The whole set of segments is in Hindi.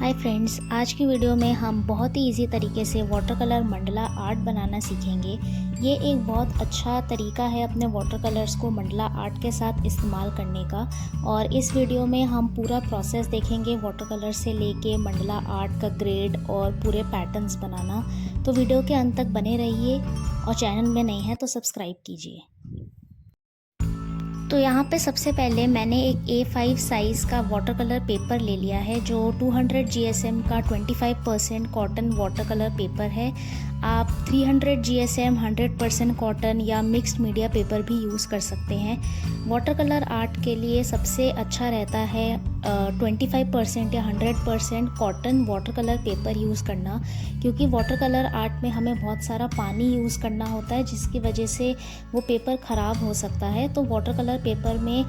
हाय फ्रेंड्स, आज की वीडियो में हम बहुत ही इजी तरीके से वाटर कलर मंडला आर्ट बनाना सीखेंगे। ये एक बहुत अच्छा तरीका है अपने वाटर कलर्स को मंडला आर्ट के साथ इस्तेमाल करने का। और इस वीडियो में हम पूरा प्रोसेस देखेंगे वाटर कलर से लेके मंडला आर्ट का ग्रेड और पूरे पैटर्न्स बनाना। तो वीडियो के अंत तक बने रहिए और चैनल में नए हैं तो सब्सक्राइब कीजिए। तो यहाँ पे सबसे पहले मैंने एक A5 साइज़ का वाटर कलर पेपर ले लिया है जो 200 GSM का 25% कॉटन वाटर कलर पेपर है। आप 300 GSM 100% कॉटन या मिक्स्ड मीडिया पेपर भी यूज़ कर सकते हैं। वाटर कलर आर्ट के लिए सबसे अच्छा रहता है 25% या 100% cotton water colour paper use करना, क्योंकि वाटर कलर आर्ट में हमें बहुत सारा पानी यूज़ करना होता है जिसकी वजह से वो पेपर ख़राब हो सकता है। तो वाटर कलर पेपर में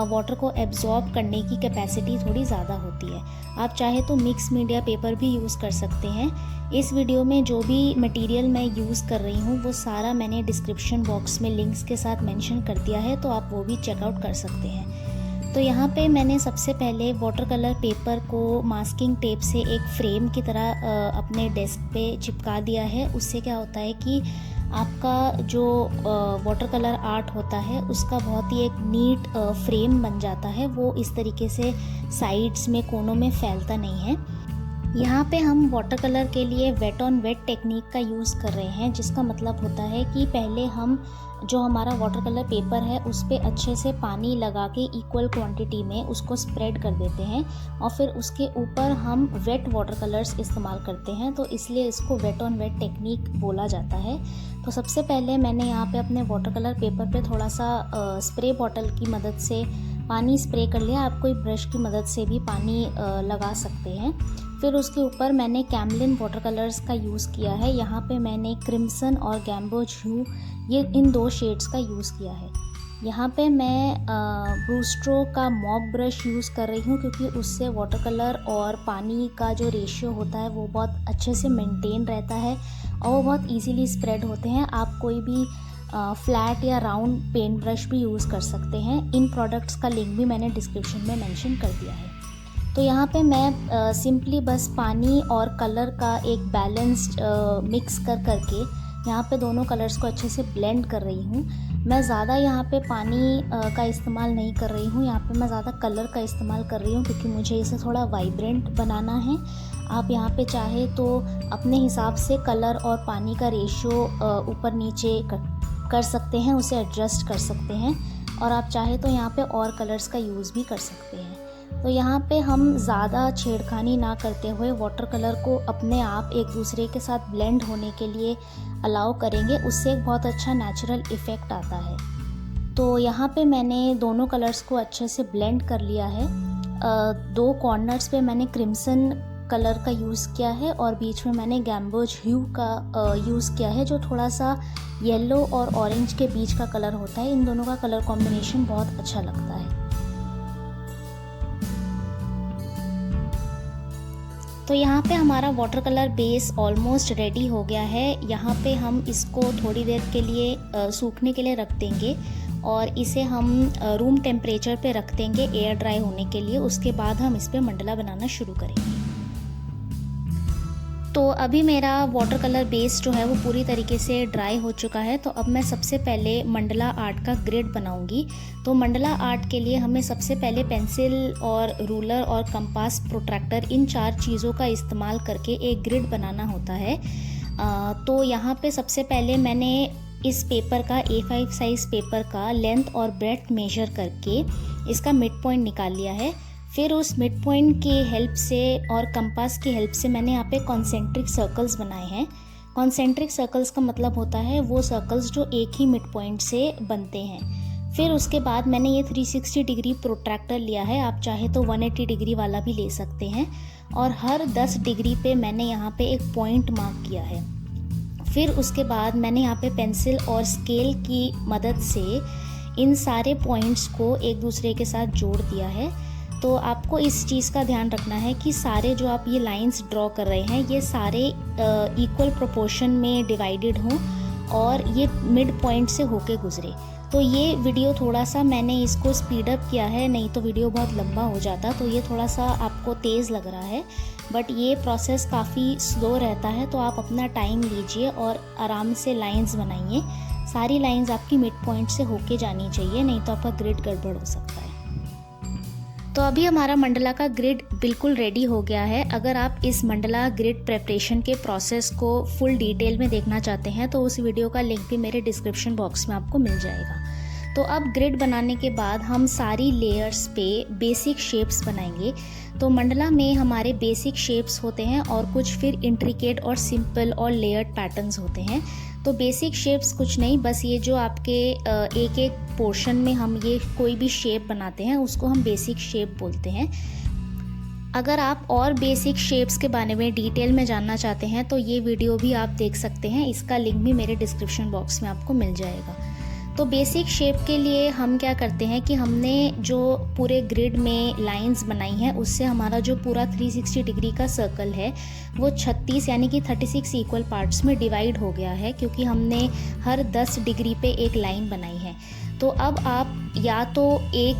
वाटर को एब्जॉर्ब करने की कैपेसिटी थोड़ी ज़्यादा होती है। आप चाहे तो मिक्स मीडिया पेपर भी यूज़ कर सकते हैं। इस वीडियो में जो भी मटेरियल मैं यूज़ कर रही हूँ वो सारा मैंने डिस्क्रिप्शन बॉक्स में लिंक्स के साथ मेंशन कर दिया है, तो आप वो भी चेकआउट कर सकते हैं। तो यहाँ पे मैंने सबसे पहले वाटर कलर पेपर को मास्किंग टेप से एक फ्रेम की तरह अपने डेस्क पे चिपका दिया है। उससे क्या होता है कि आपका जो वाटर कलर आर्ट होता है उसका बहुत ही एक नीट फ्रेम बन जाता है। वो इस तरीके से साइड्स में कोनों में फैलता नहीं है। यहाँ पे हम वाटर कलर के लिए वेट ऑन वेट टेक्निक का यूज़ कर रहे हैं, जिसका मतलब होता है कि पहले हम जो हमारा वाटर कलर पेपर है उस पर अच्छे से पानी लगा के इक्वल क्वांटिटी में उसको स्प्रेड कर देते हैं और फिर उसके ऊपर हम वेट वाटर कलर्स इस्तेमाल करते हैं। तो इसलिए इसको वेट ऑन वेट टेक्निक बोला जाता है। तो सबसे पहले मैंने यहाँ पे अपने वाटर कलर पेपर पे थोड़ा सा स्प्रे बॉटल की मदद से पानी स्प्रे कर लिया। आप कोई ब्रश की मदद से भी पानी लगा सकते हैं। फिर उसके ऊपर मैंने कैमलिन वाटर कलर्स का यूज़ किया है। यहाँ पे मैंने क्रिम्सन और गैम्बोज ह्यू ये इन दो शेड्स का यूज़ किया है। यहाँ पे मैं ब्रूस्ट्रो का मॉप ब्रश यूज़ कर रही हूँ, क्योंकि उससे वाटर कलर और पानी का जो रेशियो होता है वो बहुत अच्छे से मेंटेन रहता है और वो बहुत इजीली स्प्रेड होते हैं। आप कोई भी फ्लैट या राउंड पेंट ब्रश भी यूज़ कर सकते हैं। इन प्रोडक्ट्स का लिंक भी मैंने डिस्क्रिप्शन में मेंशन कर दिया है। तो यहाँ पे मैं सिंपली बस पानी और कलर का एक बैलेंस्ड मिक्स करके यहाँ पे दोनों कलर्स को अच्छे से ब्लेंड कर रही हूँ। मैं ज़्यादा यहाँ पे पानी का इस्तेमाल नहीं कर रही हूँ, यहाँ पे मैं ज़्यादा कलर का इस्तेमाल कर रही हूँ क्योंकि मुझे इसे थोड़ा वाइब्रेंट बनाना है। आप यहाँ पे चाहे तो अपने हिसाब से कलर और पानी का रेशियो ऊपर नीचे कर सकते हैं, उसे एडजस्ट कर सकते हैं और आप चाहे तो यहाँ पे और कलर्स का यूज़ भी कर सकते हैं। तो यहाँ पे हम ज़्यादा छेड़खानी ना करते हुए वाटर कलर को अपने आप एक दूसरे के साथ ब्लेंड होने के लिए अलाउ करेंगे। उससे एक बहुत अच्छा नेचुरल इफ़ेक्ट आता है। तो यहाँ पे मैंने दोनों कलर्स को अच्छे से ब्लेंड कर लिया है। दो कॉर्नर्स पे मैंने क्रिम्सन कलर का यूज़ किया है और बीच में मैंने गैम्बोज ह्यू का यूज़ किया है, जो थोड़ा सा येलो और ऑरेंज के बीच का कलर होता है। इन दोनों का कलर कॉम्बिनेशन बहुत अच्छा लगता है। तो यहाँ पे हमारा water colour base almost ready हो गया है। यहाँ पे हम इसको थोड़ी देर के लिए सूखने के लिए रख देंगे और इसे हम रूम टेम्परेचर पे रख देंगे एयर ड्राई होने के लिए। उसके बाद हम इस पर मंडला बनाना शुरू करेंगे। तो अभी मेरा वाटर कलर बेस जो है वो पूरी तरीके से ड्राई हो चुका है। तो अब मैं सबसे पहले मंडला आर्ट का ग्रिड बनाऊंगी। तो मंडला आर्ट के लिए हमें सबसे पहले पेंसिल और रूलर और कंपास प्रोट्रैक्टर इन चार चीज़ों का इस्तेमाल करके एक ग्रिड बनाना होता है। तो यहाँ पे सबसे पहले मैंने इस पेपर का A5 साइज़ पेपर का लेंथ और ब्रेड्थ मेजर करके इसका मिड पॉइंट निकाल लिया है। फिर उस मिड पॉइंट की हेल्प से और कंपास की हेल्प से मैंने यहाँ पे कॉन्सेंट्रिक सर्कल्स बनाए हैं। कॉन्सेंट्रिक सर्कल्स का मतलब होता है वो सर्कल्स जो एक ही मिड पॉइंट से बनते हैं। फिर उसके बाद मैंने ये 360 डिग्री प्रोट्रैक्टर लिया है। आप चाहे तो 180 डिग्री वाला भी ले सकते हैं और हर 10 डिग्री पे मैंने यहाँ पे एक पॉइंट मार्क किया है। फिर उसके बाद मैंने यहाँ पे पेंसिल और स्केल की मदद से इन सारे पॉइंट्स को एक दूसरे के साथ जोड़ दिया है। तो आपको इस चीज़ का ध्यान रखना है कि सारे जो आप ये लाइंस ड्रॉ कर रहे हैं ये सारे इक्वल प्रोपोर्शन में डिवाइडेड हों और ये मिड पॉइंट से होके गुजरे। तो ये वीडियो थोड़ा सा मैंने इसको स्पीड अप किया है, नहीं तो वीडियो बहुत लंबा हो जाता, तो ये थोड़ा सा आपको तेज़ लग रहा है, बट ये प्रोसेस काफ़ी स्लो रहता है। तो आप अपना टाइम लीजिए और आराम से लाइंस बनाइए। सारी लाइंस आपकी मिड पॉइंट से होके जानी चाहिए, नहीं तो आपका ग्रिड गड़बड़ हो सकता है। तो अभी हमारा मंडला का ग्रिड बिल्कुल रेडी हो गया है। अगर आप इस मंडला ग्रिड प्रेपरेशन के प्रोसेस को फुल डिटेल में देखना चाहते हैं तो उस वीडियो का लिंक भी मेरे डिस्क्रिप्शन बॉक्स में आपको मिल जाएगा। तो अब ग्रिड बनाने के बाद हम सारी लेयर्स पे बेसिक शेप्स बनाएंगे। तो मंडला में हमारे बेसिक शेप्स होते हैं और कुछ फिर इंट्रिकेट और सिंपल और लेयर्ड पैटर्न्स होते हैं। तो बेसिक शेप्स कुछ नहीं, बस ये जो आपके एक एक पोर्शन में हम ये कोई भी शेप बनाते हैं उसको हम बेसिक शेप बोलते हैं। अगर आप और बेसिक शेप्स के बारे में डिटेल में जानना चाहते हैं तो ये वीडियो भी आप देख सकते हैं, इसका लिंक भी मेरे डिस्क्रिप्शन बॉक्स में आपको मिल जाएगा। तो बेसिक शेप के लिए हम क्या करते हैं कि हमने जो पूरे ग्रिड में लाइंस बनाई हैं उससे हमारा जो पूरा 360 डिग्री का सर्कल है वो 36 यानी कि 36 इक्वल पार्ट्स में डिवाइड हो गया है, क्योंकि हमने हर 10 डिग्री पे एक लाइन बनाई है। तो अब आप या तो एक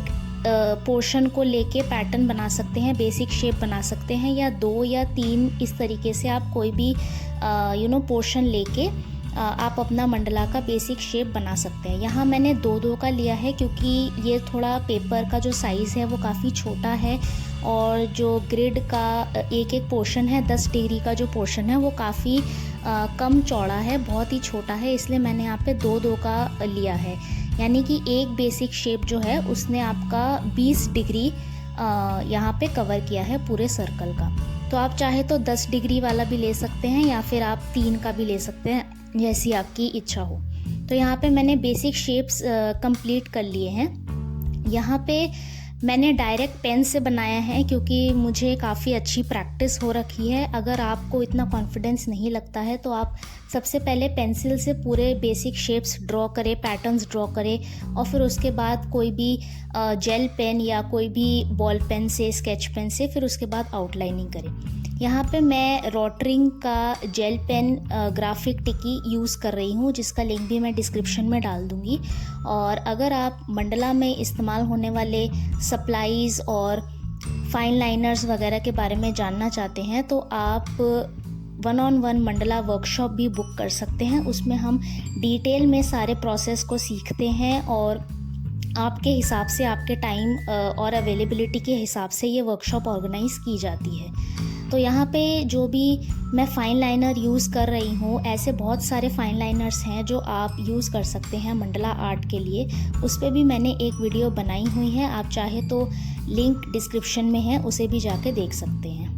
पोर्शन को लेके पैटर्न बना सकते हैं, बेसिक शेप बना सकते हैं, या 2 या 3 इस तरीके से आप कोई भी पोर्शन लेके आप अपना मंडला का बेसिक शेप बना सकते हैं। यहाँ मैंने 2-2 का लिया है क्योंकि ये थोड़ा पेपर का जो साइज़ है वो काफ़ी छोटा है और जो ग्रिड का एक एक पोर्शन है 10 डिग्री का जो पोर्शन है वो काफ़ी कम चौड़ा है, बहुत ही छोटा है, इसलिए मैंने यहाँ पे 2-2 का लिया है। यानी कि एक बेसिक शेप जो है उसने आपका 20 डिग्री यहाँ पे कवर किया है पूरे सर्कल का। तो आप चाहे तो 10 डिग्री वाला भी ले सकते हैं या फिर आप 3 का भी ले सकते हैं, जैसी आपकी इच्छा हो। तो यहाँ पे मैंने बेसिक शेप्स कंप्लीट कर लिए हैं। यहाँ पे मैंने डायरेक्ट पेन से बनाया है क्योंकि मुझे काफ़ी अच्छी प्रैक्टिस हो रखी है। अगर आपको इतना कॉन्फिडेंस नहीं लगता है तो आप सबसे पहले पेंसिल से पूरे बेसिक शेप्स ड्रॉ करें, पैटर्न्स ड्रॉ करें और फिर उसके बाद कोई भी जेल पेन या कोई भी बॉल पेन से, स्केच पेन से, फिर उसके बाद आउटलाइनिंग करें। यहाँ पे मैं रोटरिंग का जेल पेन ग्राफिक टिकी यूज़ कर रही हूँ, जिसका लिंक भी मैं डिस्क्रिप्शन में डाल दूँगी। और अगर आप मंडला में इस्तेमाल होने वाले सप्लाईज़ और फाइन लाइनर्स वगैरह के बारे में जानना चाहते हैं तो आप 1-on-1 मंडला वर्कशॉप भी बुक कर सकते हैं। उसमें हम डिटेल में सारे प्रोसेस को सीखते हैं और आपके हिसाब से, आपके टाइम और अवेलेबिलिटी के हिसाब से ये वर्कशॉप ऑर्गेनाइज़ की जाती है। तो यहाँ पे जो भी मैं फ़ाइन लाइनर यूज़ कर रही हूँ, ऐसे बहुत सारे फ़ाइन लाइनर्स हैं जो आप यूज़ कर सकते हैं मंडला आर्ट के लिए। उस पर भी मैंने एक वीडियो बनाई हुई है, आप चाहे तो लिंक डिस्क्रिप्शन में है, उसे भी जाके देख सकते हैं।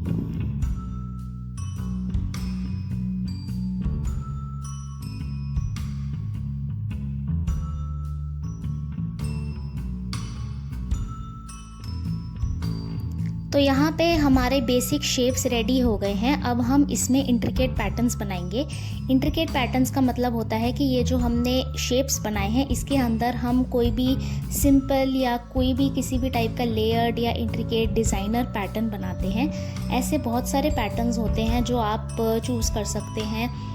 तो यहाँ पे हमारे बेसिक शेप्स रेडी हो गए हैं। अब हम इसमें इंट्रिकेट पैटर्न्स बनाएंगे। इंट्रिकेट पैटर्न्स का मतलब होता है कि ये जो हमने शेप्स बनाए हैं इसके अंदर हम कोई भी सिंपल या कोई भी किसी भी टाइप का लेयर्ड या इंट्रिकेट डिज़ाइनर पैटर्न बनाते हैं। ऐसे बहुत सारे पैटर्न्स होते हैं जो आप चूज़ कर सकते हैं।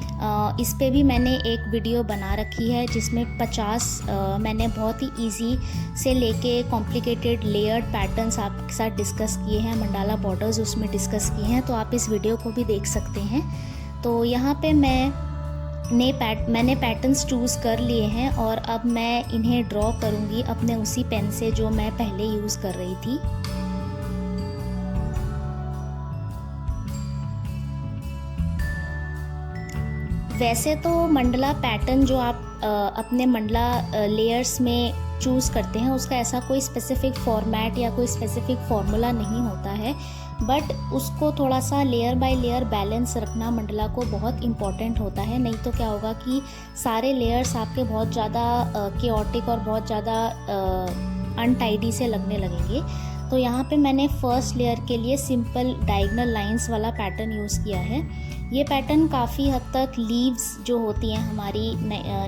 इस पे भी मैंने एक वीडियो बना रखी है जिसमें 50 मैंने बहुत ही इजी से लेके कॉम्प्लिकेटेड लेयर्ड पैटर्न्स आपके साथ डिस्कस किए हैं, मंडाला बॉर्डर्स उसमें डिस्कस किए हैं, तो आप इस वीडियो को भी देख सकते हैं। तो यहाँ पे मैंने पैटर्न्स चूज़ कर लिए हैं और अब मैं इन्हें ड्रॉ करूँगी अपने उसी पेन से जो मैं पहले यूज़ कर रही थी। वैसे तो मंडला पैटर्न जो आप अपने मंडला लेयर्स में चूज़ करते हैं उसका ऐसा कोई स्पेसिफिक फॉर्मेट या कोई स्पेसिफिक फार्मूला नहीं होता है, बट उसको थोड़ा सा लेयर बाय लेयर बैलेंस रखना मंडला को बहुत इम्पॉर्टेंट होता है। नहीं तो क्या होगा कि सारे लेयर्स आपके बहुत ज़्यादा केओटिक और बहुत ज़्यादा अनटाइडी से लगने लगेंगे। तो यहाँ पे मैंने फर्स्ट लेयर के लिए सिंपल डायगोनल लाइंस वाला पैटर्न यूज़ किया है। ये पैटर्न काफ़ी हद तक लीव्स जो होती हैं हमारी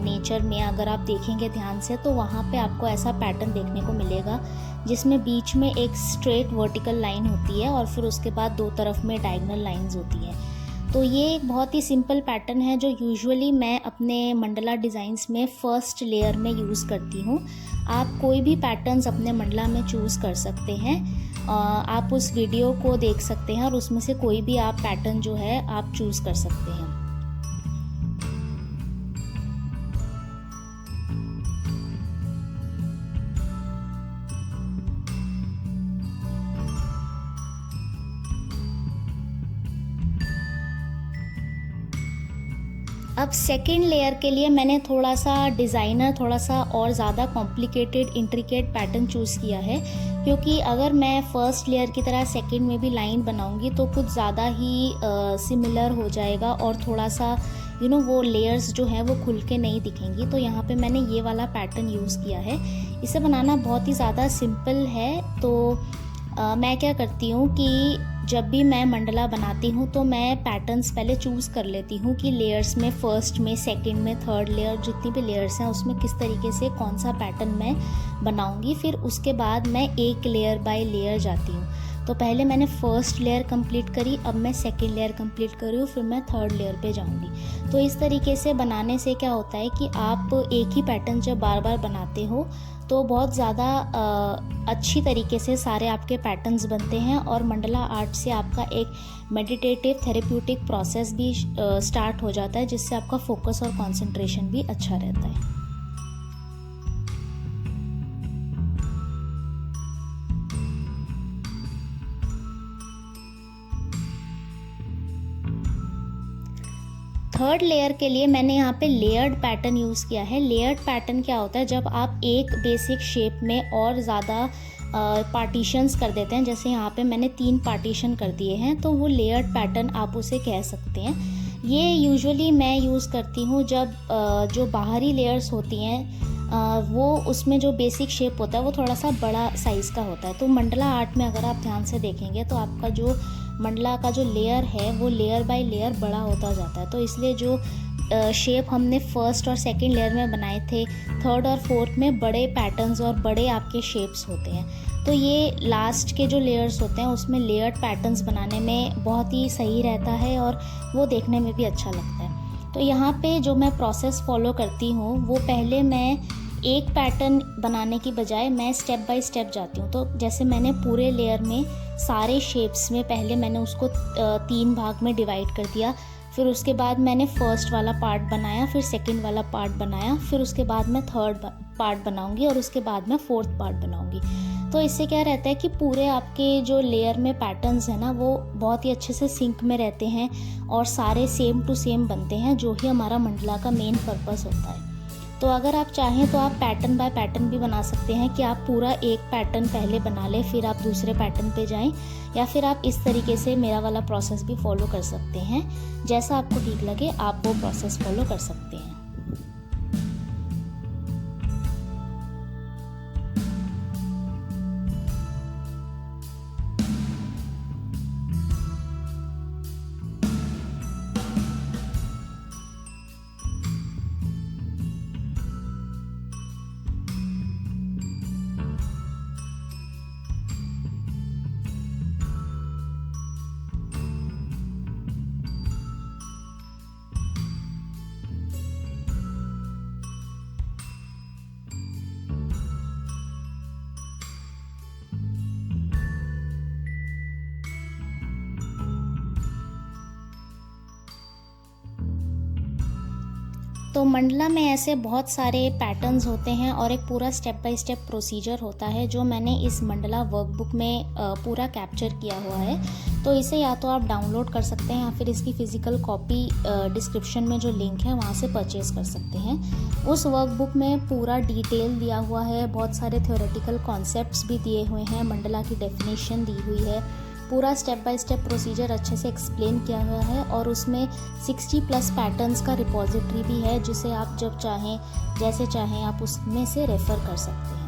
नेचर में, अगर आप देखेंगे ध्यान से तो वहाँ पे आपको ऐसा पैटर्न देखने को मिलेगा जिसमें बीच में एक स्ट्रेट वर्टिकल लाइन होती है और फिर उसके बाद दो तरफ में डायगोनल लाइंस होती हैं। तो ये एक बहुत ही सिंपल पैटर्न है जो यूजुअली मैं अपने मंडला डिज़ाइंस में फर्स्ट लेयर में यूज़ करती हूँ। आप कोई भी पैटर्न्स अपने मंडला में चूज़ कर सकते हैं। आप उस वीडियो को देख सकते हैं और उसमें से कोई भी आप पैटर्न जो है आप चूज़ कर सकते हैं। अब सेकेंड लेयर के लिए मैंने थोड़ा सा डिज़ाइनर, थोड़ा सा और ज़्यादा कॉम्प्लिकेटेड इंट्रिकेट पैटर्न चूज़ किया है, क्योंकि अगर मैं फ़र्स्ट लेयर की तरह सेकेंड में भी लाइन बनाऊंगी तो कुछ ज़्यादा ही सिमिलर हो जाएगा और थोड़ा सा वो लेयर्स जो हैं वो खुल के नहीं दिखेंगी। तो यहाँ पे मैंने ये वाला पैटर्न यूज़ किया है। इसे बनाना बहुत ही ज़्यादा सिंपल है। तो मैं क्या करती हूँ कि जब भी मैं मंडला बनाती हूँ तो मैं पैटर्न्स पहले चूज़ कर लेती हूँ कि लेयर्स में फर्स्ट में, सेकंड में, थर्ड लेयर, जितनी भी लेयर्स हैं उसमें किस तरीके से कौन सा पैटर्न मैं बनाऊँगी। फिर उसके बाद मैं एक लेयर बाय लेयर जाती हूँ। तो पहले मैंने फर्स्ट लेयर कंप्लीट करी, अब मैं सेकंड लेयर कंप्लीट कर रही हूँ, फिर मैं थर्ड लेयर पे जाऊँगी। तो इस तरीके से बनाने से क्या होता है कि आप एक ही पैटर्न जब बार बार बनाते हो तो बहुत ज़्यादा अच्छी तरीके से सारे आपके पैटर्न्स बनते हैं और मंडला आर्ट से आपका एक मेडिटेटिव थेरेप्यूटिक प्रोसेस भी स्टार्ट हो जाता है, जिससे आपका फोकस और कंसंट्रेशन भी अच्छा रहता है। थर्ड लेयर के लिए मैंने यहाँ पे लेयर्ड पैटर्न यूज़ किया है। लेयर्ड पैटर्न क्या होता है, जब आप एक बेसिक शेप में और ज़्यादा पार्टीशंस कर देते हैं, जैसे यहाँ पे मैंने 3 पार्टीशन कर दिए हैं, तो वो लेयर्ड पैटर्न आप उसे कह सकते हैं। ये यूजुअली मैं यूज़ करती हूँ जब जो बाहरी लेयर्स होती हैं वो उसमें जो बेसिक शेप होता है वो थोड़ा सा बड़ा साइज़ का होता है। तो मंडला आर्ट में अगर आप ध्यान से देखेंगे तो आपका जो मंडला का जो लेयर है वो लेयर बाय लेयर बड़ा होता जाता है। तो इसलिए जो शेप हमने फर्स्ट और सेकंड लेयर में बनाए थे, थर्ड और फोर्थ में बड़े पैटर्न्स और बड़े आपके शेप्स होते हैं। तो ये लास्ट के जो लेयर्स होते हैं उसमें लेयर्ड पैटर्न्स बनाने में बहुत ही सही रहता है और वो देखने में भी अच्छा लगता है। तो यहाँ पे जो मैं प्रोसेस फॉलो करती हूँ वो पहले मैं एक पैटर्न बनाने की बजाय मैं स्टेप बाय स्टेप जाती हूँ। तो जैसे मैंने पूरे लेयर में सारे शेप्स में पहले मैंने उसको 3 भाग में डिवाइड कर दिया, फिर उसके बाद मैंने फर्स्ट वाला पार्ट बनाया, फिर सेकंड वाला पार्ट बनाया, फिर उसके बाद मैं थर्ड पार्ट बनाऊंगी और उसके बाद मैं फोर्थ पार्ट बनाऊंगी। तो इससे क्या रहता है कि पूरे आपके जो लेयर में पैटर्न्स हैं ना वो बहुत ही अच्छे से सिंक में रहते हैं और सारे सेम टू सेम बनते हैं, जो ही हमारा मंडला का मेन पर्पस होता है। तो अगर आप चाहें तो आप पैटर्न बाय पैटर्न भी बना सकते हैं कि आप पूरा एक पैटर्न पहले बना लें फिर आप दूसरे पैटर्न पे जाएं, या फिर आप इस तरीके से मेरा वाला प्रोसेस भी फॉलो कर सकते हैं। जैसा आपको ठीक लगे आप वो प्रोसेस फॉलो कर सकते हैं। तो मंडला में ऐसे बहुत सारे पैटर्न्स होते हैं और एक पूरा स्टेप बाय स्टेप प्रोसीजर होता है जो मैंने इस मंडला वर्कबुक में पूरा कैप्चर किया हुआ है। तो इसे या तो आप डाउनलोड कर सकते हैं या फिर इसकी फ़िज़िकल कॉपी डिस्क्रिप्शन में जो लिंक है वहाँ से परचेज़ कर सकते हैं। उस वर्कबुक में पूरा डिटेल दिया हुआ है, बहुत सारे थ्योरेटिकल कॉन्सेप्ट्स भी दिए हुए हैं, मंडला की डेफिनेशन दी हुई है, पूरा स्टेप बाय स्टेप प्रोसीजर अच्छे से एक्सप्लेन किया हुआ है और उसमें 60+ पैटर्न्स का रिपॉजिटरी भी है, जिसे आप जब चाहें जैसे चाहें आप उसमें से रेफ़र कर सकते हैं।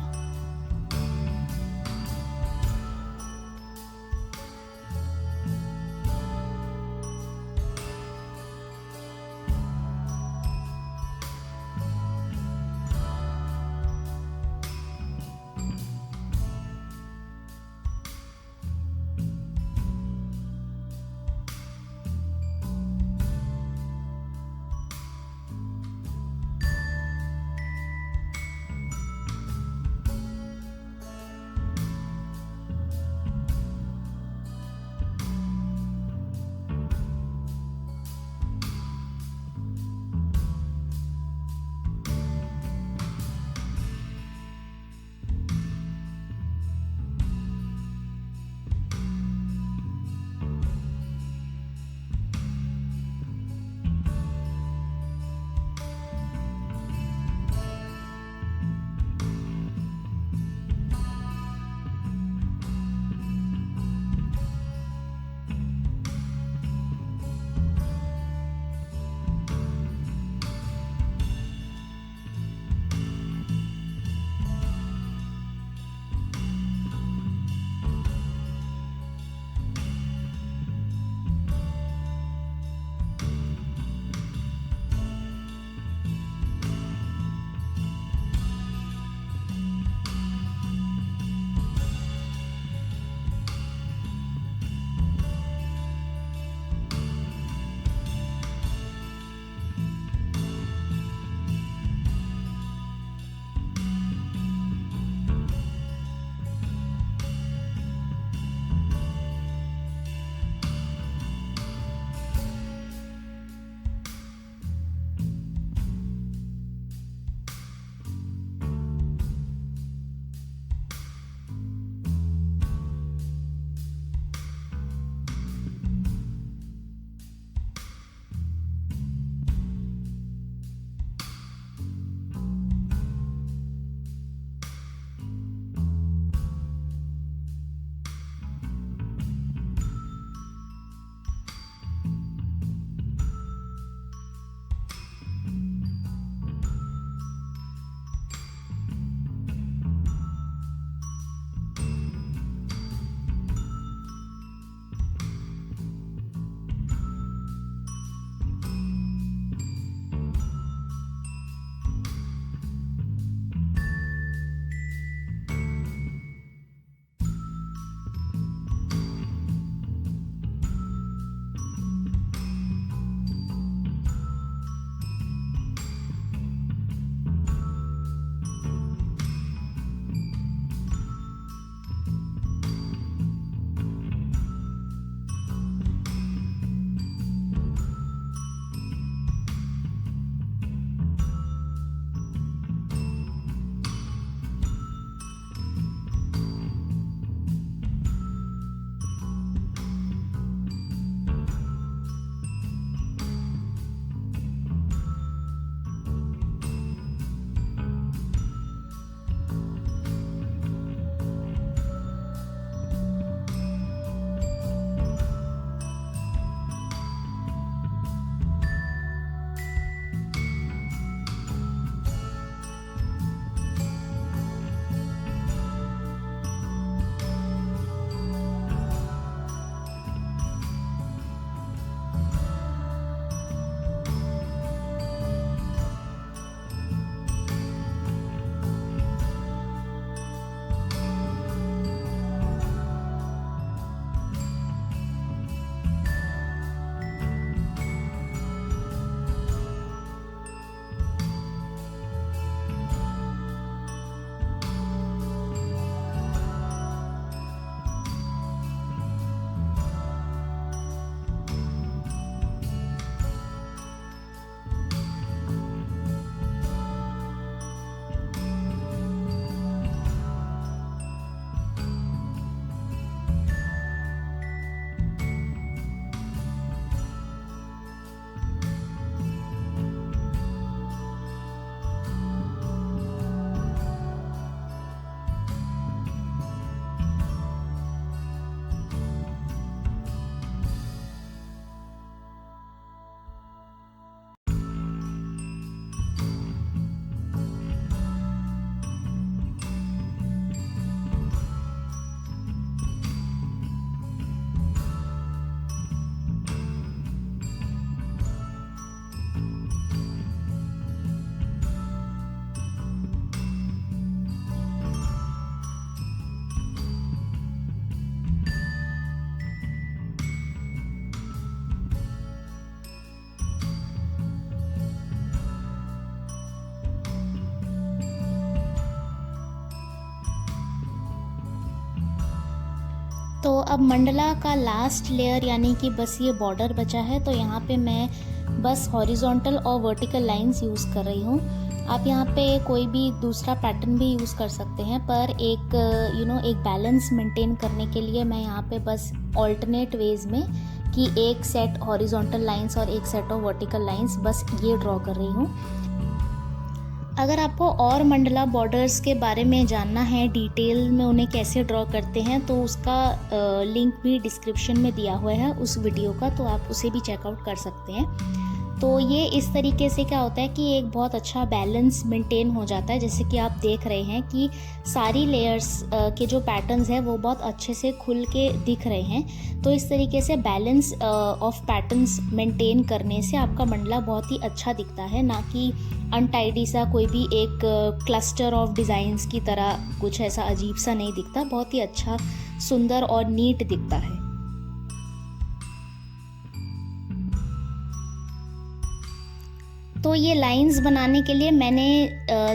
अब मंडला का लास्ट लेयर यानी कि बस ये बॉर्डर बचा है, तो यहाँ पे मैं बस हॉरिजॉन्टल और वर्टिकल लाइंस यूज़ कर रही हूँ। आप यहाँ पे कोई भी दूसरा पैटर्न भी यूज़ कर सकते हैं, पर एक एक बैलेंस मेंटेन करने के लिए मैं यहाँ पे बस ऑल्टरनेट वेज में कि एक सेट हॉरिजॉन्टल लाइंस और एक सेट ऑफ वर्टिकल लाइंस बस ये ड्रॉ कर रही हूँ। अगर आपको और मंडला बॉर्डर्स के बारे में जानना है डिटेल में उन्हें कैसे ड्रॉ करते हैं, तो उसका लिंक भी डिस्क्रिप्शन में दिया हुआ है उस वीडियो का, तो आप उसे भी चेकआउट कर सकते हैं। तो ये इस तरीके से क्या होता है कि एक बहुत अच्छा बैलेंस मेंटेन हो जाता है। जैसे कि आप देख रहे हैं कि सारी लेयर्स के जो पैटर्न्स हैं वो बहुत अच्छे से खुल के दिख रहे हैं। तो इस तरीके से बैलेंस ऑफ पैटर्न्स मेंटेन करने से आपका मंडला बहुत ही अच्छा दिखता है, ना कि अनटाइडी सा कोई भी एक क्लस्टर ऑफ डिज़ाइंस की तरह कुछ ऐसा अजीब सा नहीं दिखता, बहुत ही अच्छा सुंदर और नीट दिखता है। तो ये लाइंस बनाने के लिए मैंने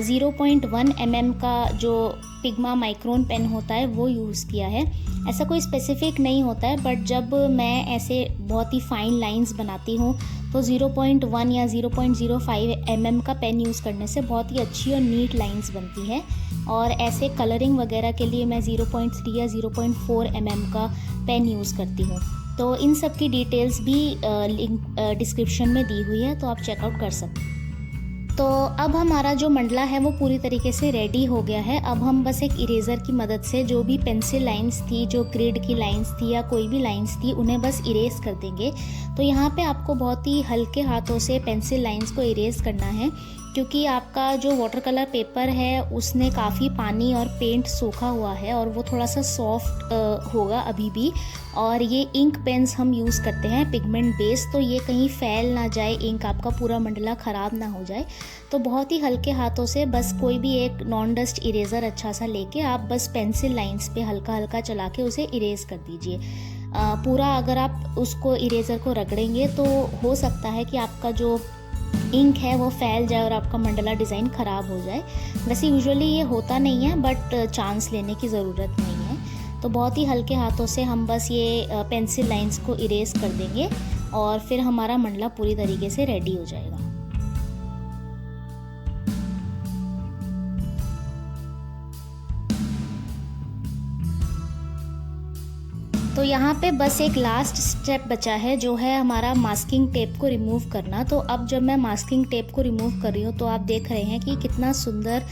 0.1 mm का जो पिग्मा माइक्रोन पेन होता है वो यूज़ किया है। ऐसा कोई स्पेसिफिक नहीं होता है, बट जब मैं ऐसे बहुत ही फाइन लाइंस बनाती हूँ तो 0.1 या 0.05 mm का पेन यूज़ करने से बहुत ही अच्छी और नीट लाइंस बनती है। और ऐसे कलरिंग वगैरह के लिए मैं 0.3 या 0.4 mm का पेन यूज़ करती हूँ। तो इन सब की डिटेल्स भी लिंक डिस्क्रिप्शन में दी हुई है, तो आप चेकआउट कर सकते हैं। तो अब हमारा जो मंडला है वो पूरी तरीके से रेडी हो गया है। अब हम बस एक इरेज़र की मदद से जो भी पेंसिल लाइंस थी, जो ग्रिड की लाइंस थी या कोई भी लाइंस थी, उन्हें बस इरेज कर देंगे। तो यहाँ पे आपको बहुत ही हल्के हाथों से पेंसिल लाइंस को इरेज करना है, क्योंकि आपका जो वाटर कलर पेपर है उसने काफ़ी पानी और पेंट सोखा हुआ है और वो थोड़ा सा सॉफ्ट होगा अभी भी। और ये इंक पेन्स हम यूज़ करते हैं पिगमेंट बेस, तो ये कहीं फैल ना जाए इंक, आपका पूरा मंडला ख़राब ना हो जाए। तो बहुत ही हल्के हाथों से बस कोई भी एक नॉन डस्ट इरेज़र अच्छा सा लेके आप बस पेंसिल लाइंस पे हल्का हल्का चला के उसे इरेज कर दीजिए। पूरा अगर आप उसको इरेज़र को रगड़ेंगे तो हो सकता है कि आपका जो इंक है वो फैल जाए और आपका मंडला डिज़ाइन ख़राब हो जाए। वैसे यूजुअली ये होता नहीं है, बट चांस लेने की ज़रूरत नहीं है। तो बहुत ही हल्के हाथों से हम बस ये पेंसिल लाइंस को इरेज कर देंगे और फिर हमारा मंडला पूरी तरीके से रेडी हो जाएगा। तो यहाँ पे बस एक लास्ट स्टेप बचा है, जो है हमारा मास्किंग टेप को रिमूव करना। तो अब जब मैं मास्किंग टेप को रिमूव कर रही हूँ तो आप देख रहे हैं कि कितना सुंदर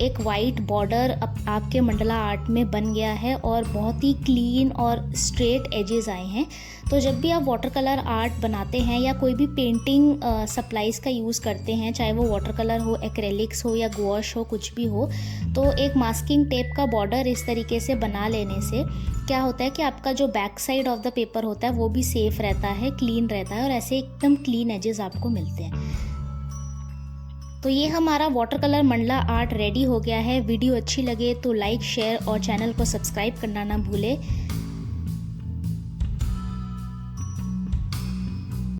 एक वाइट बॉर्डर आपके मंडला आर्ट में बन गया है और बहुत ही क्लीन और स्ट्रेट एजेस आए हैं। तो जब भी आप वाटर कलर आर्ट बनाते हैं या कोई भी पेंटिंग सप्लाइज़ का यूज़ करते हैं, चाहे वो वाटर कलर हो, एक्रेलिक्स हो या गौश हो, कुछ भी हो, तो एक मास्किंग टेप का बॉर्डर इस तरीके से बना लेने से क्या होता है कि आपका जो back side of the paper होता है वो भी सेफ रहता है, क्लीन रहता है और ऐसे एकदम क्लीन एजेस आपको मिलते हैं। तो ये हमारा water colour Mandla art ready हो गया है। वीडियो अच्छी लगे तो लाइक, शेयर और चैनल को सब्सक्राइब करना ना भूले।